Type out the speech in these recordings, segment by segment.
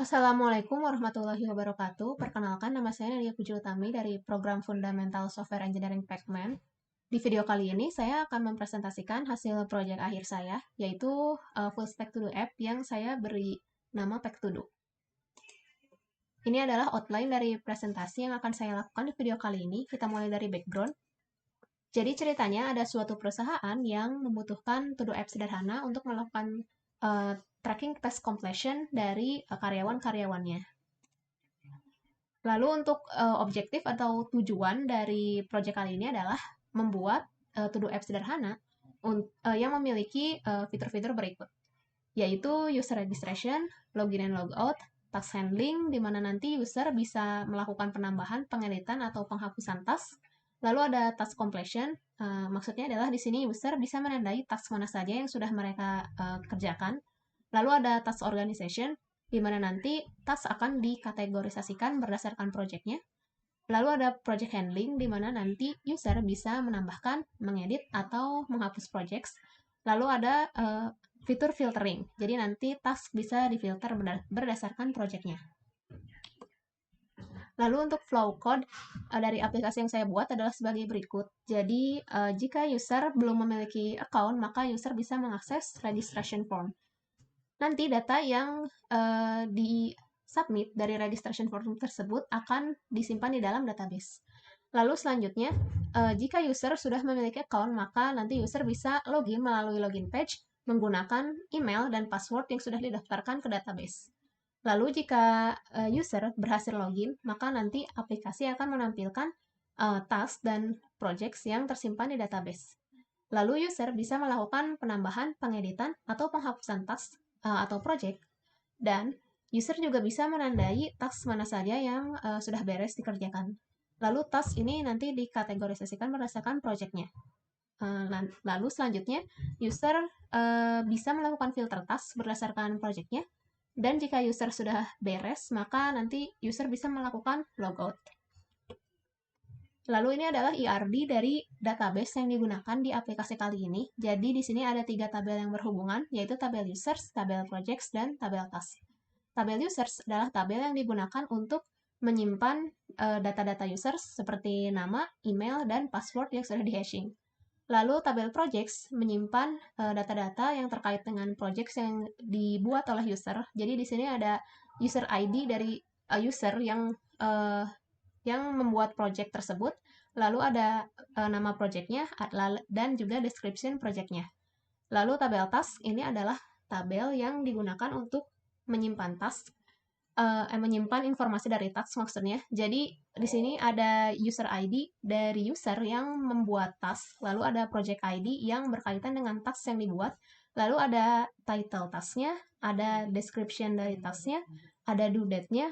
Assalamualaikum warahmatullahi wabarakatuh. Perkenalkan, nama saya Nadia Puji Utami dari program Fundamental Software Engineering Pacman. Di video kali ini, saya akan mempresentasikan hasil proyek akhir saya, yaitu Full Stack To Do App yang saya beri nama Pack To Do. Ini adalah outline dari presentasi yang akan saya lakukan di video kali ini. Kita mulai dari background. Jadi ceritanya ada suatu perusahaan yang membutuhkan to-do app sederhana untuk melakukan tracking task completion dari karyawan-karyawannya. Lalu untuk objektif atau tujuan dari proyek kali ini adalah membuat to-do app sederhana yang memiliki fitur-fitur berikut, yaitu user registration, login and logout, task handling, di mana nanti user bisa melakukan penambahan, pengeditan, atau penghapusan task. Lalu ada task completion, maksudnya adalah di sini user bisa menandai task mana saja yang sudah mereka kerjakan. Lalu ada task organization, di mana nanti task akan dikategorisasikan berdasarkan project-nya. Lalu ada project handling, di mana nanti user bisa menambahkan, mengedit, atau menghapus projects. Lalu ada fitur filtering, jadi nanti task bisa difilter berdasarkan project-nya. Lalu untuk flow code dari aplikasi yang saya buat adalah sebagai berikut. Jadi jika user belum memiliki account, maka user bisa mengakses registration form. Nanti data yang di-submit dari registration form tersebut akan disimpan di dalam database. Lalu selanjutnya, jika user sudah memiliki account, maka nanti user bisa login melalui login page menggunakan email dan password yang sudah didaftarkan ke database. Lalu jika user berhasil login, maka nanti aplikasi akan menampilkan task dan projects yang tersimpan di database. Lalu user bisa melakukan penambahan, pengeditan, atau penghapusan task atau project, dan user juga bisa menandai task mana saja yang sudah beres dikerjakan. Lalu task ini nanti dikategorisasikan berdasarkan project-nya. Lalu selanjutnya, user bisa melakukan filter task berdasarkan project-nya, dan jika user sudah beres, maka nanti user bisa melakukan logout. Lalu ini adalah IRD dari database yang digunakan di aplikasi kali ini. Jadi di sini ada 3 tabel yang berhubungan, yaitu tabel users, tabel projects, dan tabel task. Tabel users adalah tabel yang digunakan untuk menyimpan data-data users seperti nama, email, dan password yang sudah di-hashing. Lalu tabel projects menyimpan data-data yang terkait dengan projects yang dibuat oleh user. Jadi di sini ada user ID dari user yang membuat project tersebut, lalu ada nama projectnya dan juga description projectnya. Lalu tabel task ini adalah tabel yang digunakan untuk menyimpan task, menyimpan informasi dari task maksudnya. Jadi di sini ada user ID dari user yang membuat task, lalu ada project ID yang berkaitan dengan task yang dibuat, lalu ada title tasknya, ada description dari tasknya, ada due date-nya,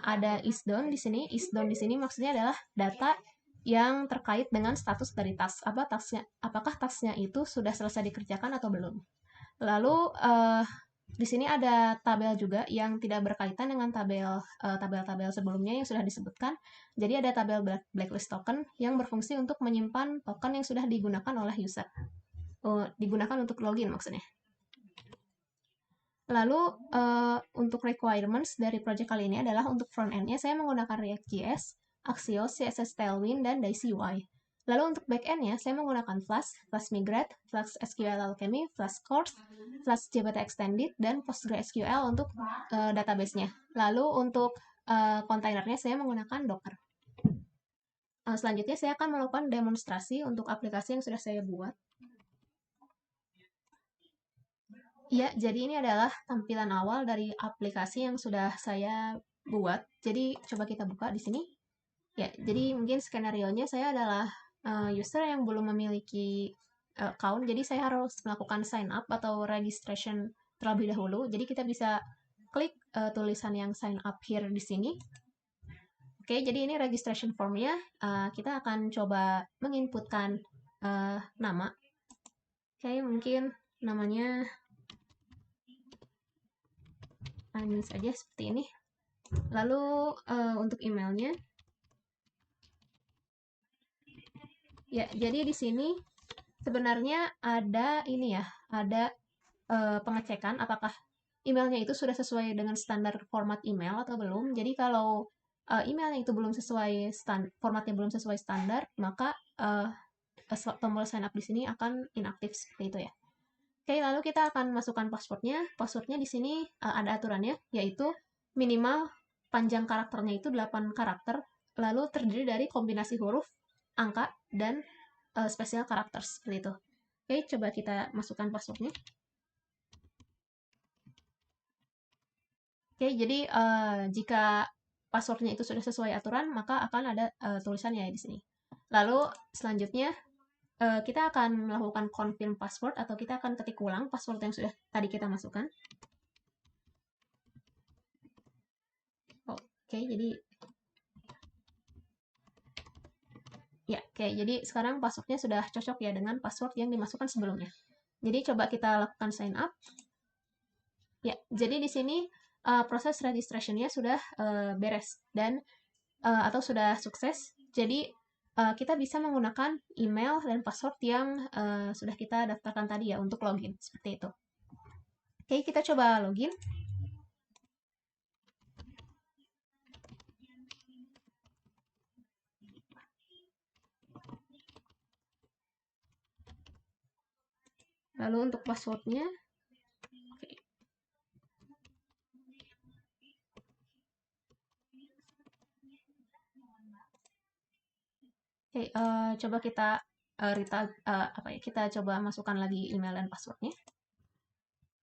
ada is done di sini. Is done di sini maksudnya adalah data yang terkait dengan status dari task. Apakah tasknya itu sudah selesai dikerjakan atau belum. Lalu di sini ada tabel juga yang tidak berkaitan dengan tabel-tabel sebelumnya yang sudah disebutkan. Jadi ada tabel blacklist token yang berfungsi untuk menyimpan token yang sudah digunakan oleh user. Digunakan untuk login maksudnya. Lalu untuk requirements dari project kali ini adalah untuk front end-nya saya menggunakan React.js, Axios, CSS Tailwind, dan Daisy UI. Lalu untuk back end-nya saya menggunakan Flask, Flask Migrate, Flask SQL Alchemy, Flask Course, Flask JBT Extended, dan PostgreSQL untuk database-nya. Lalu untuk kontainernya saya menggunakan Docker. Selanjutnya saya akan melakukan demonstrasi untuk aplikasi yang sudah saya buat. Ya, jadi ini adalah tampilan awal dari aplikasi yang sudah saya buat. Jadi coba kita buka di sini. Ya, jadi mungkin skenario-nya saya adalah user yang belum memiliki account, jadi saya harus melakukan sign up atau registration terlebih dahulu. Jadi kita bisa klik tulisan yang sign up here di sini. Oke, jadi ini registration form-nya. Kita akan coba menginputkan nama. Oke, mungkin namanya ini saja seperti ini. Lalu untuk emailnya, ya jadi di sini sebenarnya ada ini ya, ada pengecekan apakah emailnya itu sudah sesuai dengan standar format email atau belum. Jadi kalau emailnya itu belum sesuai formatnya belum sesuai standar, maka tombol sign up di sini akan inaktif seperti itu ya. Oke, lalu kita akan masukkan passwordnya. Passwordnya di sini ada aturannya, yaitu minimal panjang karakternya itu 8 karakter, lalu terdiri dari kombinasi huruf, angka, dan special karakter seperti itu. Oke, coba kita masukkan passwordnya. Oke, jadi jika passwordnya itu sudah sesuai aturan, maka akan ada tulisannya di sini. Lalu selanjutnya kita akan melakukan confirm password atau kita akan ketik ulang password yang sudah tadi kita masukkan. Oke, jadi sekarang passwordnya sudah cocok ya dengan password yang dimasukkan sebelumnya. Jadi coba kita lakukan sign up. Ya, jadi di sini proses registrationnya sudah beres dan atau sudah sukses. Jadi kita bisa menggunakan email dan password yang sudah kita daftarkan tadi ya untuk login seperti itu. Oke, kita coba login. Lalu untuk passwordnya, oke, coba kita kita coba masukkan lagi email dan passwordnya.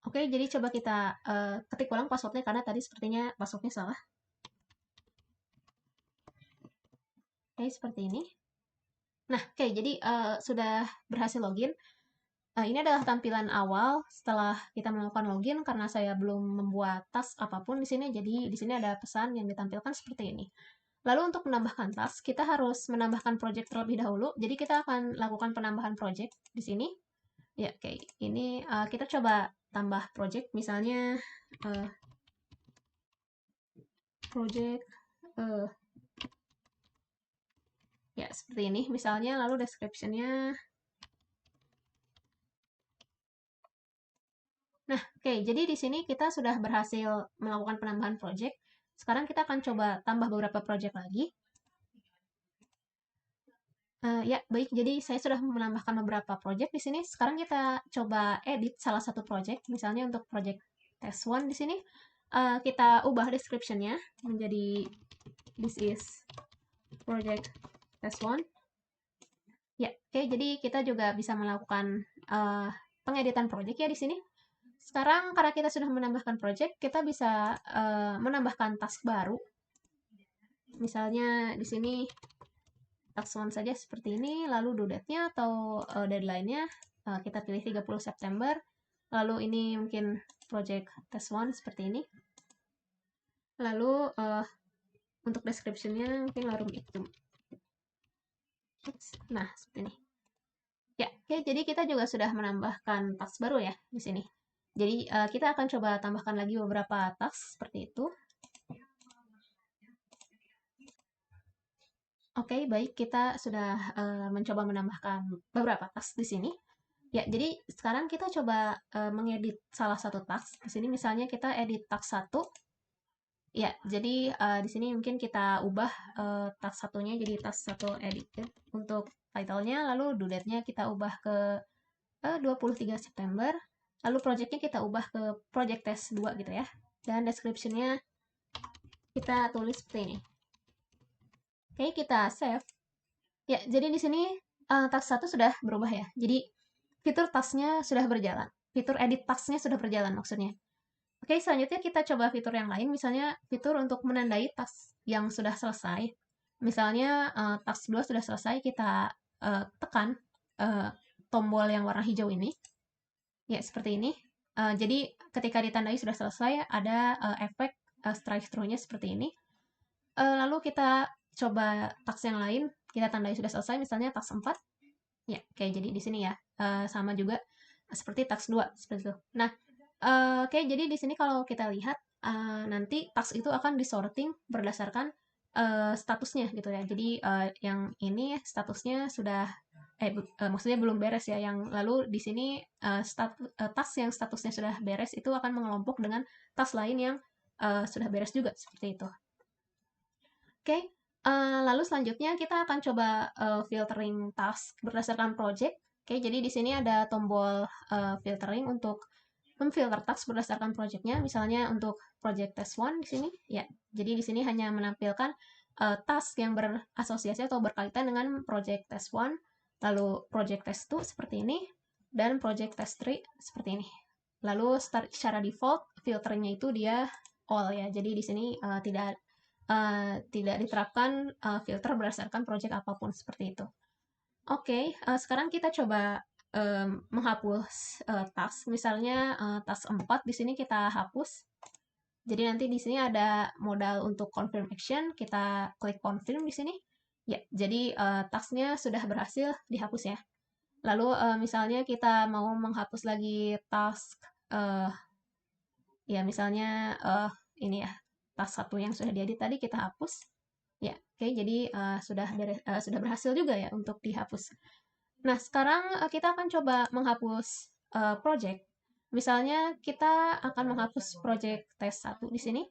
Oke, jadi coba kita ketik ulang passwordnya karena tadi sepertinya passwordnya salah. Oke, seperti ini. Nah, oke, jadi sudah berhasil login. Ini adalah tampilan awal setelah kita melakukan login karena saya belum membuat task apapun di sini. Jadi di sini ada pesan yang ditampilkan seperti ini. Lalu untuk menambahkan task, kita harus menambahkan project terlebih dahulu. Jadi kita akan lakukan penambahan project di sini. Ya, oke. Ini kita coba tambah project, misalnya project ya seperti ini. Misalnya lalu description-nya. Nah, oke, jadi di sini kita sudah berhasil melakukan penambahan project. Sekarang kita akan coba tambah beberapa project lagi. Ya, baik. Jadi saya sudah menambahkan beberapa project di sini. Sekarang kita coba edit salah satu project. Misalnya untuk project test one di sini, kita ubah description-nya menjadi this is project test one. Ya, oke. Jadi kita juga bisa melakukan pengeditan project ya di sini. Sekarang karena kita sudah menambahkan project, kita bisa menambahkan task baru. Misalnya di sini task one saja seperti ini, lalu due date-nya atau deadline-nya kita pilih 30 September. Lalu ini mungkin project test one seperti ini. Lalu untuk description-nya mungkin larum itu. Nah, seperti ini. Ya, oke, jadi kita juga sudah menambahkan task baru ya di sini. Jadi kita akan coba tambahkan lagi beberapa task seperti itu. Oke, baik, kita sudah mencoba menambahkan beberapa task di sini. Ya, jadi sekarang kita coba mengedit salah satu task. Di sini misalnya kita edit task 1. Ya, jadi di sini mungkin kita ubah task satunya jadi task 1 edited untuk title-nya, lalu due date-nya kita ubah ke 23 September. Lalu project-nya kita ubah ke project test 2 gitu ya. Dan description-nya kita tulis seperti ini. Oke, kita save. Ya, jadi di sini task 1 sudah berubah ya. Jadi fitur task-nya sudah berjalan. Fitur edit task-nya sudah berjalan maksudnya. Oke, selanjutnya kita coba fitur yang lain, misalnya fitur untuk menandai task yang sudah selesai. Misalnya task 2 sudah selesai, kita tekan tombol yang warna hijau ini. Ya, seperti ini. Jadi ketika ditandai sudah selesai, ada efek strike through-nya seperti ini. Lalu kita coba task yang lain, kita tandai sudah selesai, misalnya task 4. Ya, kayak jadi di sini ya. Sama juga seperti task 2, seperti itu. Nah, oke, jadi di sini kalau kita lihat, nanti task itu akan disorting berdasarkan statusnya gitu ya. Jadi yang ini statusnya sudah maksudnya belum beres ya, yang lalu di sini tas yang statusnya sudah beres itu akan mengelompok dengan tas lain yang sudah beres juga, seperti itu. Oke, lalu selanjutnya kita akan coba filtering task berdasarkan project. Oke, jadi di sini ada tombol filtering untuk memfilter task berdasarkan projectnya. Misalnya untuk project test 1 di sini, ya. Jadi di sini hanya menampilkan task yang berasosiasi atau berkaitan dengan project test 1, lalu project test 2 seperti ini, dan project test 3 seperti ini. Lalu secara default filternya itu dia all ya. Jadi di sini tidak diterapkan filter berdasarkan project apapun seperti itu. Oke, sekarang kita coba menghapus task. Misalnya task 4 di sini kita hapus. Jadi nanti di sini ada modal untuk confirm action, kita klik confirm di sini. Ya, jadi tasknya sudah berhasil dihapus ya. Lalu misalnya kita mau menghapus lagi task, ya misalnya ini ya, task 1 yang sudah diedit tadi kita hapus. Ya, oke, jadi sudah berhasil juga ya untuk dihapus. Nah, sekarang kita akan coba menghapus project. Misalnya kita akan menghapus project test 1 di sini.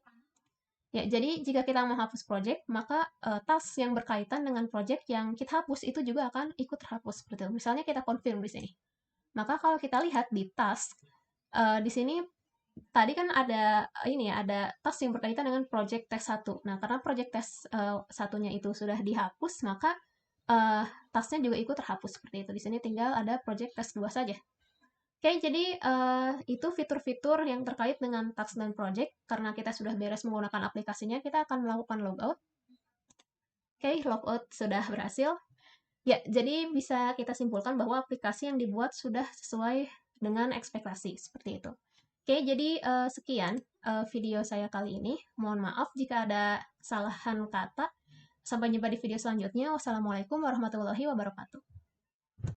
Ya, jadi jika kita menghapus project, maka task yang berkaitan dengan project yang kita hapus itu juga akan ikut terhapus seperti itu. Misalnya kita confirm di sini. Maka kalau kita lihat di task di sini tadi kan ada ini ya, ada task yang berkaitan dengan project test 1. Nah, karena project test satunya itu sudah dihapus, maka tasknya juga ikut terhapus seperti itu. Di sini tinggal ada project test 2 saja. Oke, jadi itu fitur-fitur yang terkait dengan task dan project. Karena kita sudah beres menggunakan aplikasinya, kita akan melakukan logout. Oke, logout sudah berhasil. Ya, jadi bisa kita simpulkan bahwa aplikasi yang dibuat sudah sesuai dengan ekspektasi, seperti itu. Oke, jadi sekian video saya kali ini. Mohon maaf jika ada kesalahan kata. Sampai jumpa di video selanjutnya. Wassalamualaikum warahmatullahi wabarakatuh.